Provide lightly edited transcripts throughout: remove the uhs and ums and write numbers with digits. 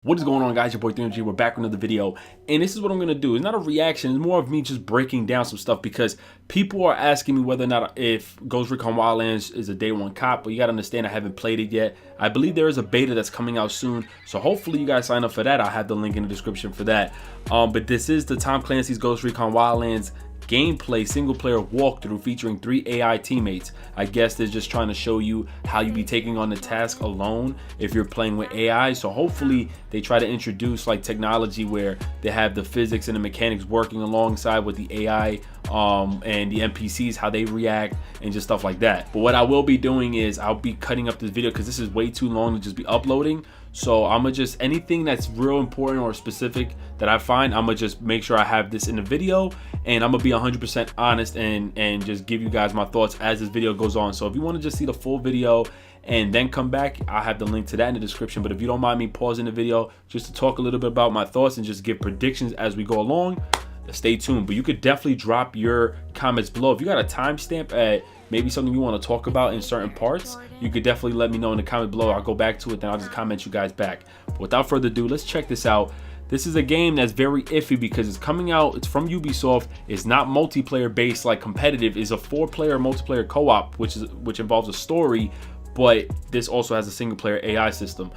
What is going on, guys? Your boy GMG. We're back with another video, and this is what I'm gonna do. It's not a reaction, it's more of me just breaking down some stuff because people are asking me whether or not if Recon Wildlands is a day one cop. But you gotta understand, I haven't played it yet. I believe there is a beta that's coming out soon, so hopefully you guys sign up for that. I'll have the link in the description for that. But this is the Tom Clancy's Ghost Recon Wildlands gameplay single player walkthrough featuring 3 AI teammates. I guess they're just trying to show you how you be taking on the task alone if you're playing with AI. So hopefully they try to introduce like technology where they have the physics and the mechanics working alongside with the AI and the NPCs, how they react and just stuff like that. But what I will be doing is I'll be cutting up this video because this is way too long to just be uploading. So I'm gonna just, anything that's real important or specific that I find, I'm gonna just make sure I have this in the video, and I'm gonna be 100% honest and just give you guys my thoughts as this video goes on. So if you want to just see the full video and then come back, I'll have the link to that in the description. But if you don't mind me pausing the video just to talk a little bit about my thoughts and just give predictions as we go along, stay tuned. But you could definitely drop your comments below. If you got a timestamp at maybe something you want to talk about in certain parts, you could definitely let me know in the comment below. I'll go back to it, then I'll just comment you guys back. But without further ado, let's check this out. This is a game that's very iffy because it's coming out, it's from Ubisoft. It's not multiplayer based like competitive. It's a 4-player multiplayer co-op, which involves a story, but this also has a single player AI system.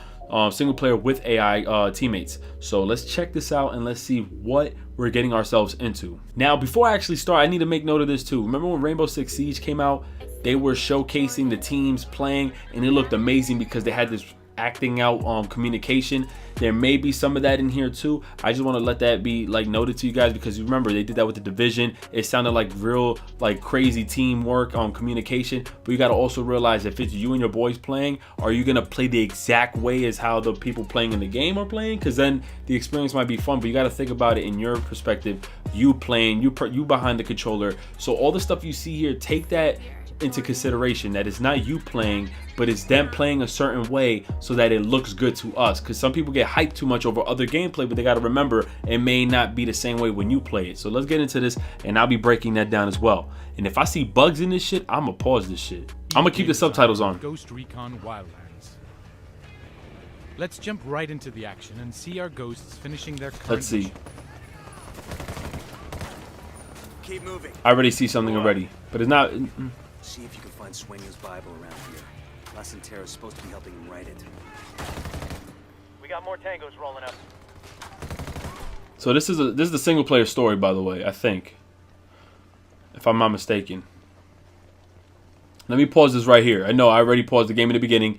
Single player with AI teammates. So let's check this out and let's see what we're getting ourselves into. Now, before I actually start, I need to make note of this too. Remember when Rainbow Six Siege came out? They were showcasing the teams playing, and it looked amazing because they had this acting out communication. There may be some of that in here too. I just want to let that be like noted to you guys, because you remember they did that with the Division. It sounded like real like crazy teamwork on communication. But you got to also realize, if it's you and your boys playing, are you gonna play the exact way as how the people playing in the game are playing? Because then the experience might be fun, but you got to think about it in your perspective. You playing, you behind the controller. So all the stuff you see here, take that into consideration, that it's not you playing, but it's them playing a certain way so that it looks good to us. Because some people get hyped too much over other gameplay, but they got to remember it may not be the same way when you play it. So let's get into this, and I'll be breaking that down as well. And if I see bugs in this shit, I'm gonna pause this shit. I'm gonna keep the subtitles on. Ghost Recon Wildlands. Let's jump right into the action and see our ghosts finishing their current Let's see. mission. Keep moving. I already see something already, but it's not. See if you can find Sueño's Bible around here. Lesson Terra's supposed to be helping him write it. We got more tangos rolling up. So this is the single player story, by the way, I think, if I'm not mistaken. Let me pause this right here. I know I already paused the game in the beginning.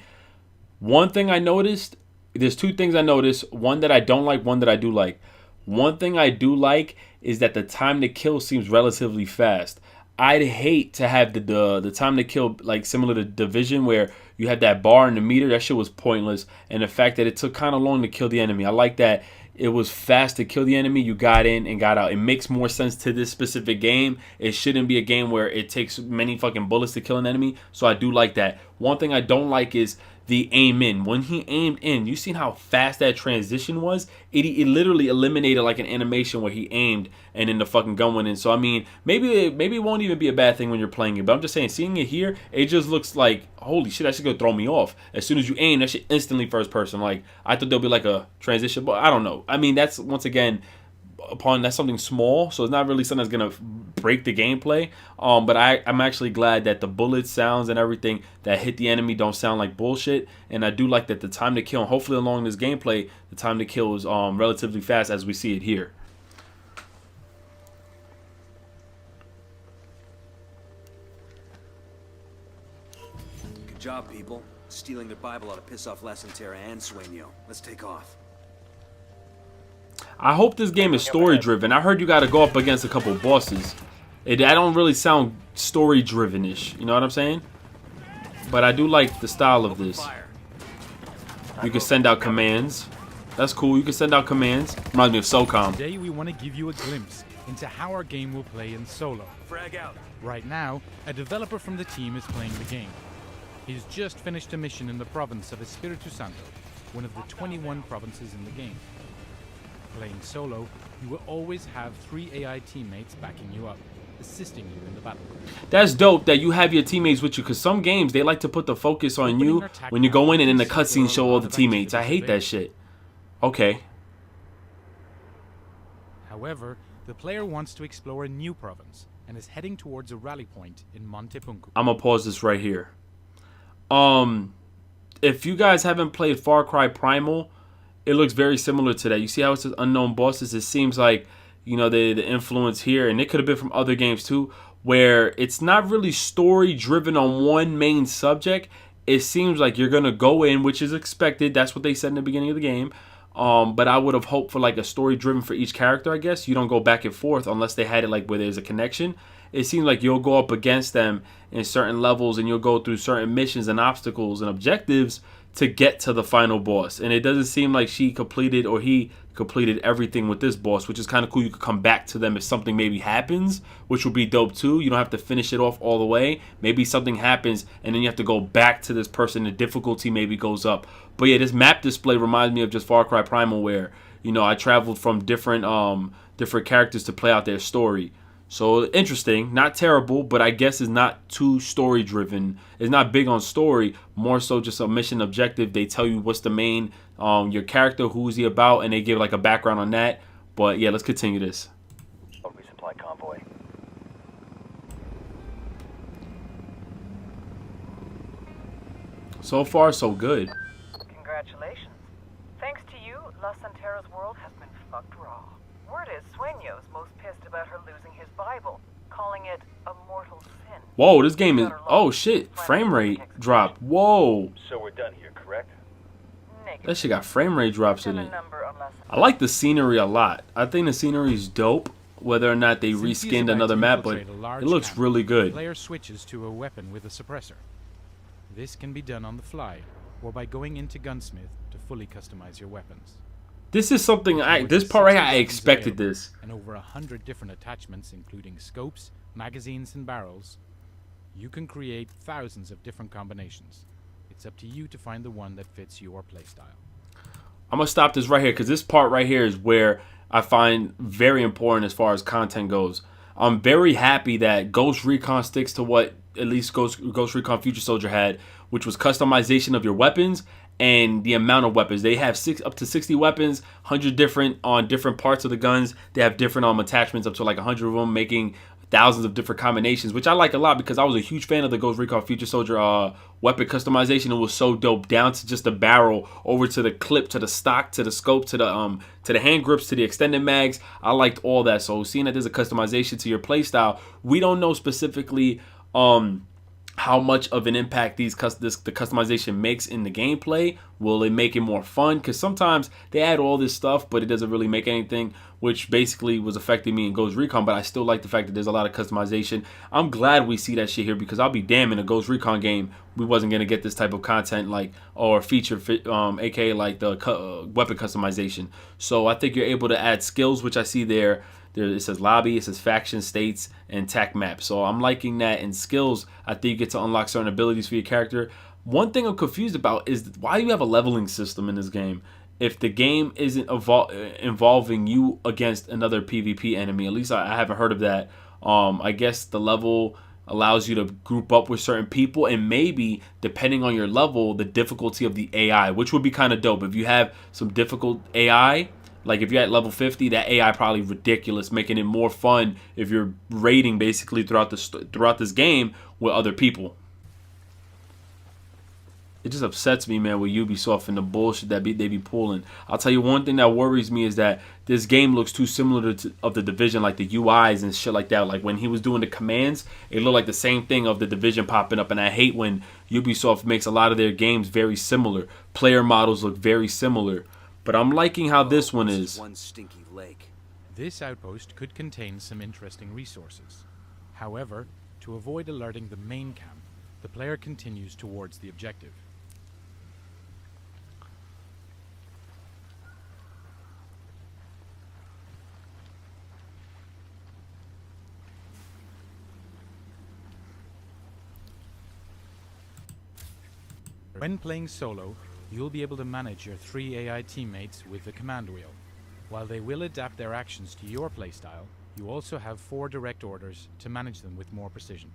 One thing I noticed, there's 2 things I noticed. One that I don't like, one that I do like. One thing I do like is that the time to kill seems relatively fast. I'd hate to have the time to kill like similar to Division, where you had that bar in the meter. That shit was pointless. And the fact that it took kind of long to kill the enemy, I like that it was fast to kill the enemy. You got in and got out. It makes more sense to this specific game. It shouldn't be a game where it takes many fucking bullets to kill an enemy. So I do like that. One thing I don't like is the aim in. When he aimed in, you seen how fast that transition was? It literally eliminated like an animation where he aimed and then the fucking gun went in. So I mean, maybe it won't even be a bad thing when you're playing it. But I'm just saying, seeing it here, it just looks like, holy shit, that shit gonna throw me off. As soon as you aim, that shit instantly first person. Like, I thought there'll be like a transition, but I don't know. I mean, that's once again, that's something small, so it's not really something that's gonna break the gameplay. But I'm actually glad that the bullet sounds and everything that hit the enemy don't sound like bullshit. And I do like that the time to kill, and hopefully along this gameplay, the time to kill is relatively fast as we see it here. Good job, people. Stealing the Bible ought to piss off Lesson Terra and Sueño. Let's take off. I hope this game is story driven. I heard you got to go up against a couple bosses. I don't really sound story driven-ish. You know what I'm saying? But I do like the style of this. You can send out commands. That's cool. You can send out commands. Reminds me of SOCOM. Today we want to give you a glimpse into how our game will play in solo. Frag out. Right now, a developer from the team is playing the game. He's just finished a mission in the province of Espiritu Santo, one of the 21 provinces in the game. Playing solo, you will always have 3 AI teammates backing you up, assisting you in the battle. That's dope that you have your teammates with you, because some games, they like to put the focus on you when you go in and in the cutscenes show all the teammates. I hate that shit. Okay. However, the player wants to explore a new province and is heading towards a rally point in Monte Punku. I'm gonna pause this right here. If you guys haven't played Far Cry Primal, it looks very similar to that. You see how it says unknown bosses? It seems like, you know, the influence here, and it could have been from other games too, where it's not really story driven on one main subject. It seems like you're gonna go in, which is expected. That's what they said in the beginning of the game. But I would have hoped for like a story driven for each character, I guess. You don't go back and forth unless they had it like where there's a connection. It seems like you'll go up against them in certain levels and you'll go through certain missions and obstacles and objectives to get to the final boss. And it doesn't seem like she completed or he completed everything with this boss, which is kind of cool. You could come back to them if something maybe happens, which would be dope too. You don't have to finish it off all the way. Maybe something happens and then you have to go back to this person. The difficulty maybe goes up. But yeah, this map display reminds me of just Far Cry Primal, where, you know, I traveled from different characters to play out their story. So interesting, not terrible, but I guess is not too story driven. It's not big on story, more so just a mission objective. They tell you what's the main, your character, who's he about, and they give like a background on that. But yeah, let's continue this. Resupply convoy. So far, so good. Congratulations. Thanks to you, La Santera's world has been fucked raw. Word is Sueño's most pissed about her losing his Bible, calling it a mortal sin. Whoa, this game is... Oh, shit. Frame rate dropped. Whoa. So we're done here, correct? That shit got frame rate drops in it. I like the scenery a lot. I think the scenery is dope. Whether or not they reskinned another map, but it looks really good. The player switches to a weapon with a suppressor. This can be done on the fly, or by going into Gunsmith to fully customize your weapons. This is something this part right here, I expected this. And over 100 different attachments, including scopes, magazines, and barrels. You can create thousands of different combinations. It's up to you to find the one that fits your playstyle. I'm gonna stop this right here because this part right here is where I find very important as far as content goes. I'm very happy that Ghost Recon sticks to what at least Ghost Recon Future Soldier had, which was customization of your weapons and the amount of weapons. They have up to 60 weapons, 100 different on different parts of the guns. They have different attachments, up to like 100 of them, making thousands of different combinations, which I like a lot because I was a huge fan of the Ghost Recon Future Soldier weapon customization. It was so dope, down to just the barrel, over to the clip, to the stock, to the scope, to the hand grips, to the extended mags. I liked all that. So seeing that there's a customization to your playstyle, we don't know specifically how much of an impact the customization makes in the gameplay. Will it make it more fun? Because sometimes they add all this stuff, but it doesn't really make anything, which basically was affecting me in Ghost Recon. But I still like the fact that there's a lot of customization. I'm glad we see that shit here, because I'll be damned in a Ghost Recon game we wasn't going to get this type of content, like, or feature, aka like the weapon customization. So I think you're able to add skills, which I see there. It says lobby, it says faction, states, and tac map. So I'm liking that. In skills, I think you get to unlock certain abilities for your character. One thing I'm confused about is why do you have a leveling system in this game if the game isn't involving you against another PvP enemy? At least I haven't heard of that. I guess the level allows you to group up with certain people, and maybe depending on your level, the difficulty of the AI, which would be kind of dope. If you have some difficult AI, like if you're at level 50, that AI probably ridiculous, making it more fun if you're raiding basically throughout this game with other people. It just upsets me, man, with Ubisoft and the bullshit that they be pulling. I'll tell you one thing that worries me is that this game looks too similar to The Division, like the UIs and shit like that. Like when he was doing the commands, it looked like the same thing of The Division popping up. And I hate when Ubisoft makes a lot of their games very similar. Player models look very similar. But I'm liking how this one is. One stinky lake. This outpost could contain some interesting resources. However, to avoid alerting the main camp, the player continues towards the objective. When playing solo, you'll be able to manage your 3 AI teammates with the command wheel. While they will adapt their actions to your playstyle, you also have 4 direct orders to manage them with more precision.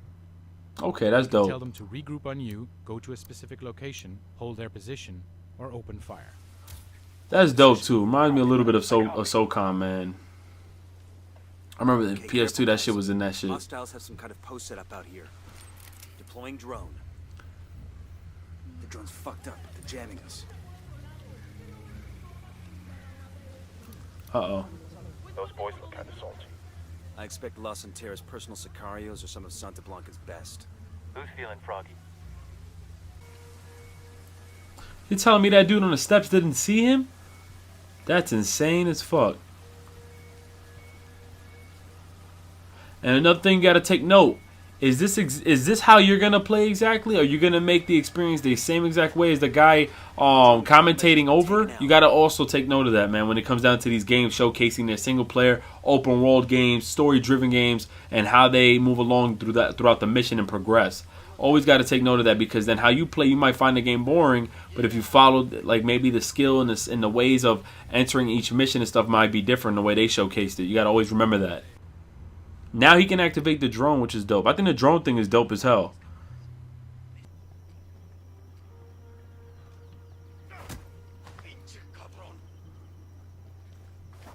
Okay, that's dope. Tell them to regroup on you, go to a specific location, hold their position, or open fire. That's dope too. Reminds me a little bit of SOCOM, man. I remember the PS2, that shit was in that shit. Hostiles have some kind of post set up out here. Deploying drone. The drone's fucked up. They're jamming us. Uh-oh. Those boys look kind of salty. I expect Los Santeras' personal sicarios or some of Santa Blanca's best. Who's feeling froggy? You telling me that dude on the steps didn't see him? That's insane as fuck. And another thing you gotta take note, is this how you're gonna play exactly? Are you gonna make the experience the same exact way as the guy commentating over? You gotta also take note of that, man, when it comes down to these games showcasing their single player, open world games, story driven games, and how they move along throughout the mission and progress. Always got to take note of that, because then how you play, you might find the game boring, but if you followed like maybe the skill and the ways of entering each mission and stuff might be different the way they showcased it. You got to always remember that. Now he can activate the drone, which is dope. I think the drone thing is dope as hell.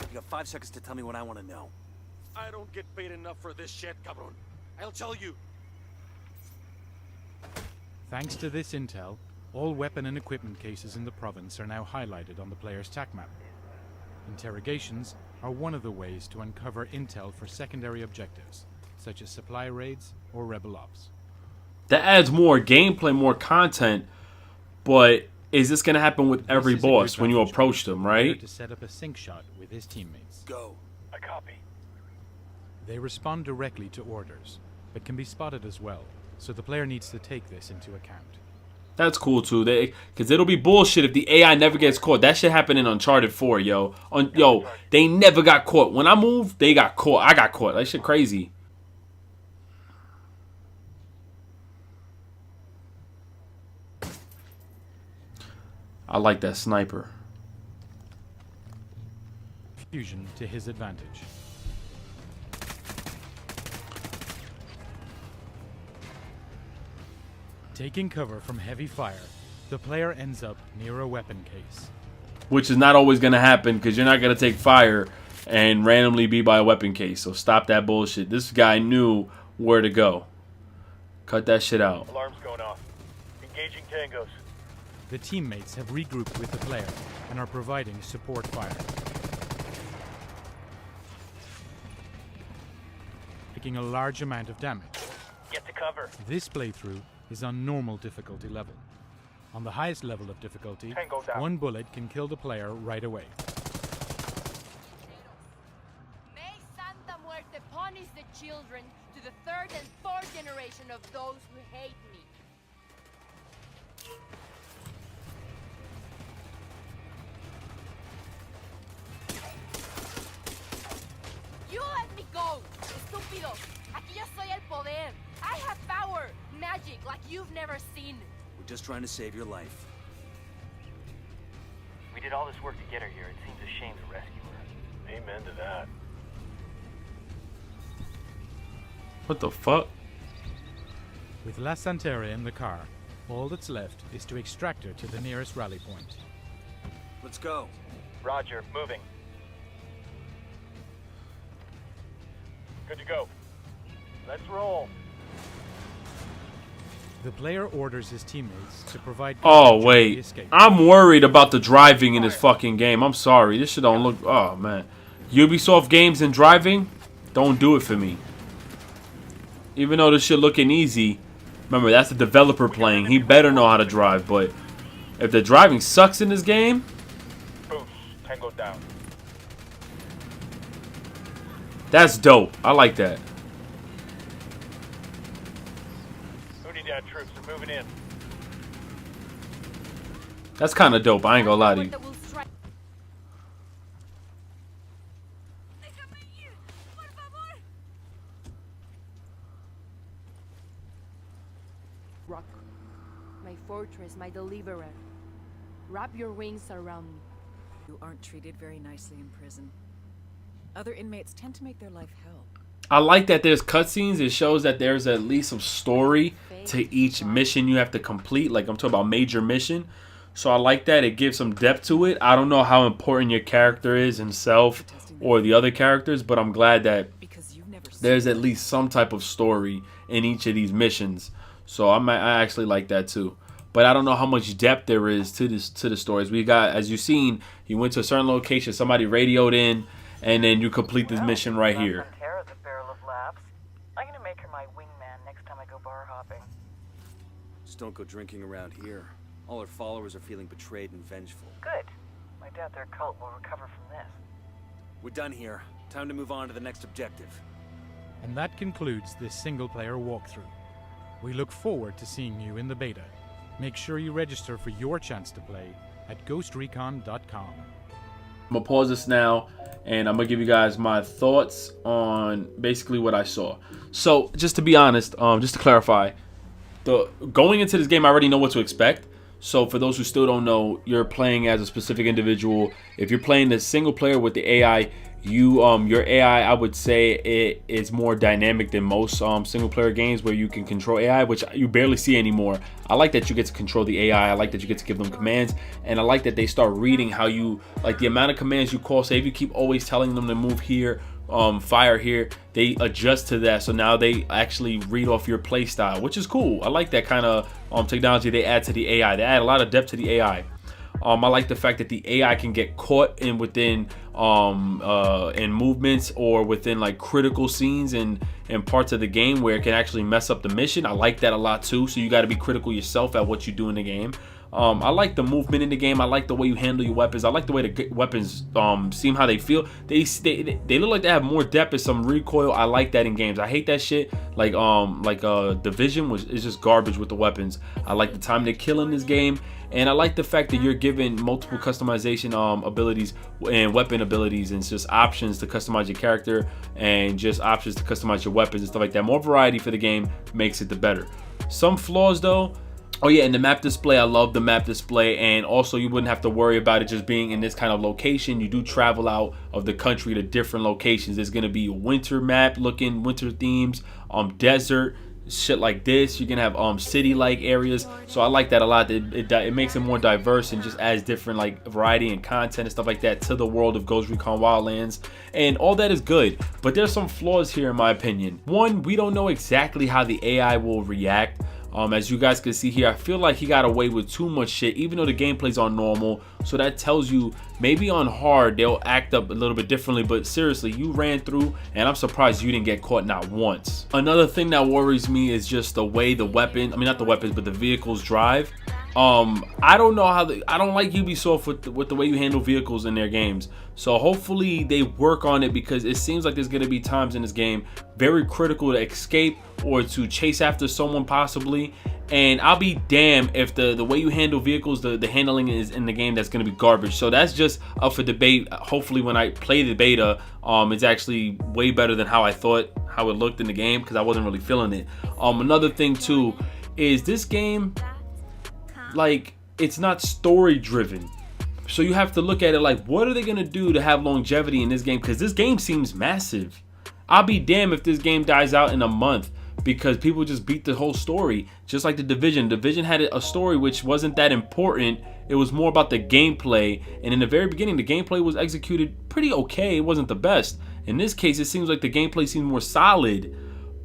You got 5 seconds to tell me what I want to know. I don't get paid enough for this shit, cabron. I'll tell you. Thanks to this intel, all weapon and equipment cases in the province are now highlighted on the player's TAC map. Interrogations are one of the ways to uncover intel for secondary objectives, such as supply raids or rebel ops. That adds more gameplay, more content, but is this going to happen with every boss when you approach them, right? To set up a sync shot with his teammates. Go. I copy. They respond directly to orders, but can be spotted as well, so the player needs to take this into account. That's cool too. Because it'll be bullshit if the AI never gets caught. That shit happened in Uncharted 4, yo. They never got caught. When I moved, they got caught. I got caught. That shit crazy. I like that sniper. Fusion to his advantage. Taking cover from heavy fire, the player ends up near a weapon case. Which is not always going to happen, because you're not going to take fire and randomly be by a weapon case. So stop that bullshit. This guy knew where to go. Cut that shit out. Alarm's going off. Engaging tangos. The teammates have regrouped with the player and are providing support fire. Taking a large amount of damage. Get to cover. This playthrough is on normal difficulty level. On the highest level of difficulty, Tango down. one bullet can kill the player right away. May Santa Muerte punish the children to the 3rd and 4th generation of those who hate me. You let me go, estúpido. Aquí yo soy el poder. I have power, magic like you've never seen. We're just trying to save your life. We did all this work to get her here. It seems a shame to rescue her. Amen to that. What the fuck? With La Santera in the car, all that's left is to extract her to the nearest rally point. Let's go. Roger, moving. Good to go. Let's roll. The player orders his teammates to provide Oh, cover during the wait. escape. I'm worried about the driving in this fucking game. I'm sorry. This shit don't look... Oh, man. Ubisoft games and driving, don't do it for me. Even though this shit looking easy, remember, that's the developer playing. He better know how to drive, but if the driving sucks in this game... Boost. Tango down. That's dope. I like that. Unidad troops are moving in. That's kind of dope. I ain't gonna lie to you. Muerte will strike. Rock, my fortress, my deliverer. Wrap your wings around me. You aren't treated very nicely in prison. Other inmates tend to make their life hell. I like that there's cutscenes. It shows that there's at least some story to each mission you have to complete. Like, I'm talking about major mission. So I like that. It gives some depth to it. I don't know how important your character is himself or the other characters, but I'm glad that there's at least some type of story in each of these missions. So I actually like that too. But I don't know how much depth there is to the stories. We got, as you've seen, you went to a certain location, somebody radioed in, and then you complete this mission right here. Tara's a barrel of laughs. I'm gonna make her my wingman next time I go bar hopping. Just don't go drinking around here. All her followers are feeling betrayed and vengeful. Good. I doubt their cult will recover from this. We're done here. Time to move on to the next objective. And that concludes this single-player walkthrough. We look forward to seeing you in the beta. Make sure you register for your chance to play at ghostrecon.com. I'm going to pause this now, and I'm going to give you guys my thoughts on basically what I saw. So, just to be honest, just to clarify, going into this game, I already know what to expect. So for those who still don't know, you're playing as a specific individual. If you're playing the single player with the AI, your AI, I would say it is more dynamic than most single player games where you can control AI, which you barely see anymore. I like that you get to control the AI. I like that you get to give them commands, and I like that they start reading how you, like the amount of commands you call. Say if you keep always telling them to move here, fire here, they adjust to that. So now they actually read off your play style, which is cool. I like that kind of technology they add to the AI. They add a lot of depth to the AI. I like the fact that the AI can get caught in within in movements or within like critical scenes and parts of the game where it can actually mess up the mission. I like that a lot too. So you got to be critical yourself at what you do in the game. I like the movement in the game. I like the way you handle your weapons. I like the way the weapons seem how they feel. They look like they have more depth and some recoil. I like that in games. I hate that shit. Like Division is just garbage with the weapons. I like the time to kill in this game, and I like the fact that you're given multiple customization abilities and weapon abilities, and it's just options to customize your character and just options to customize your weapons and stuff like that. More variety for the game makes it the better. Some flaws though. Oh yeah, and the map display, I love the map display, and also you wouldn't have to worry about it just being in this kind of location. You do travel out of the country to different locations. There's gonna be a winter map looking, winter themes, desert, shit like this. You're gonna have city-like areas, so I like that a lot. It makes it more diverse and just adds different like variety and content and stuff like that to the world of Ghost Recon Wildlands, and all that is good. But there's some flaws here in my opinion. One, we don't know exactly how the AI will react. As you guys can see here, I feel like he got away with too much shit, even though the gameplay's on normal. So that tells you maybe on hard they'll act up a little bit differently. But seriously, you ran through, and I'm surprised you didn't get caught not once. Another thing that worries me is just the way the weapon, I mean not the weapons, but the vehicles drive. I don't know how I don't like Ubisoft with the way you handle vehicles in their games. So hopefully they work on it, because it seems like there's going to be times in this game very critical to escape or to chase after someone possibly. And I'll be damned if the way you handle vehicles, the handling is in the game, that's going to be garbage. So that's just up for debate. Hopefully when I play the beta, it's actually way better than how I thought how it looked in the game, because I wasn't really feeling it. Another thing too is this game, like, it's not story driven. So you have to look at it like, what are they gonna do to have longevity in this game? Because this game seems massive. I'll be damned if this game dies out in a month, because people just beat the whole story, just like the Division. Division had a story which wasn't that important. It was more about the gameplay, and in the very beginning the gameplay was executed pretty okay. It wasn't the best. In this case it seems like the gameplay seems more solid,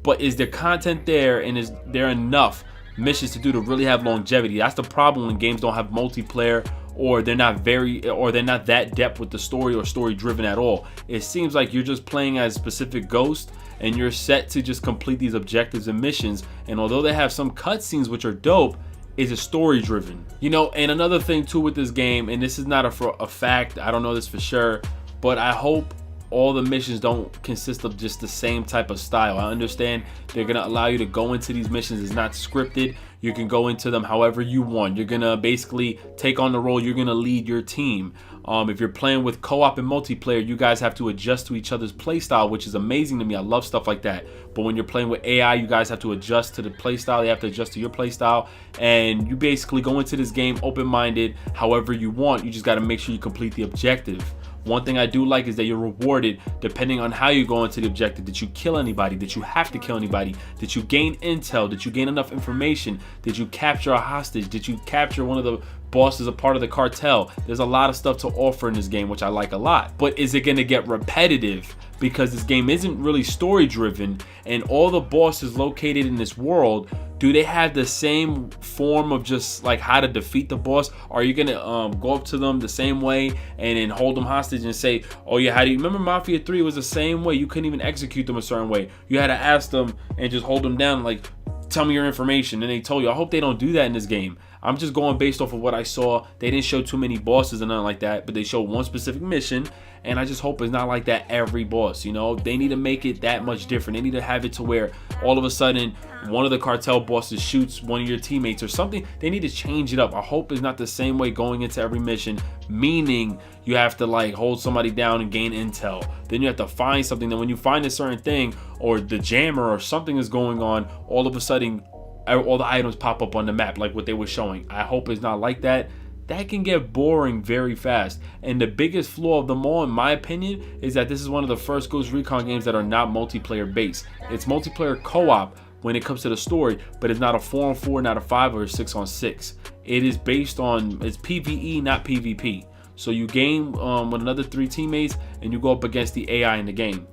but is there content there, and is there enough missions to do to really have longevity? That's the problem when games don't have multiplayer, or they're not that depth with the story or story driven at all. It seems like you're just playing as specific Ghost, and you're set to just complete these objectives and missions, and although they have some cutscenes which are dope, is it story driven? You know, and another thing too with this game, and this is not a fact, I don't know this for sure, but I hope all the missions don't consist of just the same type of style. I understand they're gonna allow you to go into these missions. It's not scripted. You can go into them however you want. You're gonna basically take on the role. You're gonna lead your team. If you're playing with co-op and multiplayer, you guys have to adjust to each other's playstyle, which is amazing to me. I love stuff like that. But when you're playing with AI, you guys have to adjust to the playstyle. They have to adjust to your playstyle, and you basically go into this game open-minded, however you want. You just got to make sure you complete the objective. One thing I do like is that you're rewarded depending on how you go into the objective. Did you kill anybody? Did you have to kill anybody? Did you gain intel? Did you gain enough information? Did you capture a hostage? Did you capture one of the bosses, a part of the cartel? There's a lot of stuff to offer in this game, which I like a lot. But is it going to get repetitive? Because this game isn't really story driven, and all the bosses located in this world, do they have the same form of just like how to defeat the boss? Are you gonna go up to them the same way and then hold them hostage and say, oh yeah, how do you remember Mafia 3 was the same way? You couldn't even execute them a certain way. You had to ask them and just hold them down, like, tell me your information, and they told you. I hope they don't do that in this game. I'm just going based off of what I saw. They didn't show too many bosses and nothing like that, but they showed one specific mission, and I just hope it's not like that every boss. You know, they need to make it that much different. They need to have it to where all of a sudden one of the cartel bosses shoots one of your teammates or something. They need to change it up. I hope it's not the same way going into every mission, meaning you have to like hold somebody down and gain intel. Then you have to find something. Then when you find a certain thing or the jammer or something is going on, all of a sudden all the items pop up on the map like what they were showing. I hope it's not like that. That can get boring very fast. And the biggest flaw of them all, in my opinion, is that this is one of the first Ghost Recon games that are not multiplayer based. It's multiplayer co-op when it comes to the story, but it's not a 4-on-4, not a 5 or a 6-on-6. It is based on, it's PvE, not PvP. So you game with another 3 teammates and you go up against the AI in the game.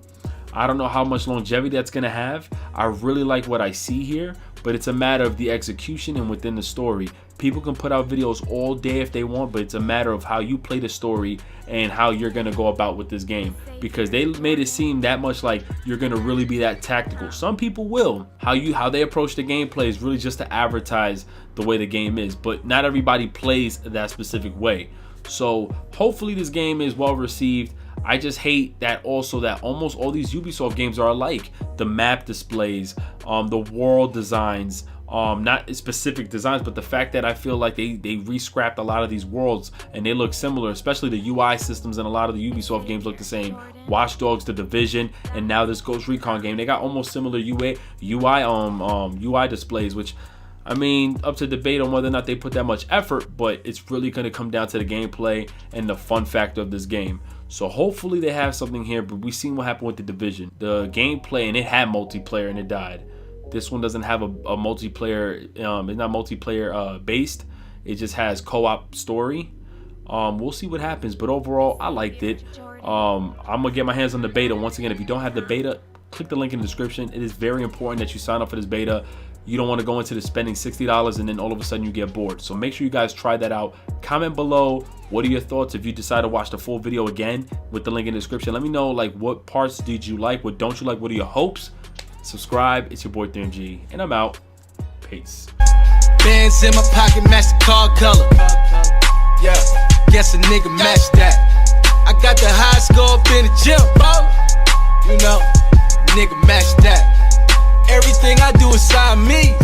I don't know how much longevity that's gonna have. I really like what I see here, but it's a matter of the execution and within the story. People can put out videos all day if they want, but it's a matter of how you play the story and how you're gonna go about with this game, because they made it seem that much like you're gonna really be that tactical. Some people will. How they approach the gameplay is really just to advertise the way the game is, but not everybody plays that specific way. So hopefully this game is well received. I just hate that also that almost all these Ubisoft games are alike. The map displays, the world designs, not specific designs, but the fact that I feel like they re-scrapped a lot of these worlds and they look similar, especially the UI systems in a lot of the Ubisoft games look the same. Watch Dogs, The Division, and now this Ghost Recon game, they got almost similar UI displays, which, I mean, up to debate on whether or not they put that much effort, but it's really going to come down to the gameplay and the fun factor of this game. So hopefully they have something here, but we've seen what happened with The Division. The gameplay, and it had multiplayer and it died. This one doesn't have a multiplayer, it's not multiplayer based. It just has co-op story. We'll see what happens, but overall, I liked it. I'm gonna get my hands on the beta. Once again, if you don't have the beta, click the link in the description. It is very important that you sign up for this beta. You don't want to go into the spending $60 and then all of a sudden you get bored. So make sure you guys try that out. Comment below, what are your thoughts if you decide to watch the full video again with the link in the description. Let me know, like, what parts did you like, what don't you like, what are your hopes? Subscribe. It's your boy GMG, and I'm out. Peace. Bands in my pocket, MasterCard color. Yeah, guess a nigga match that. I got the high score up in the gym. You know, nigga match that. Everything I do is sign me.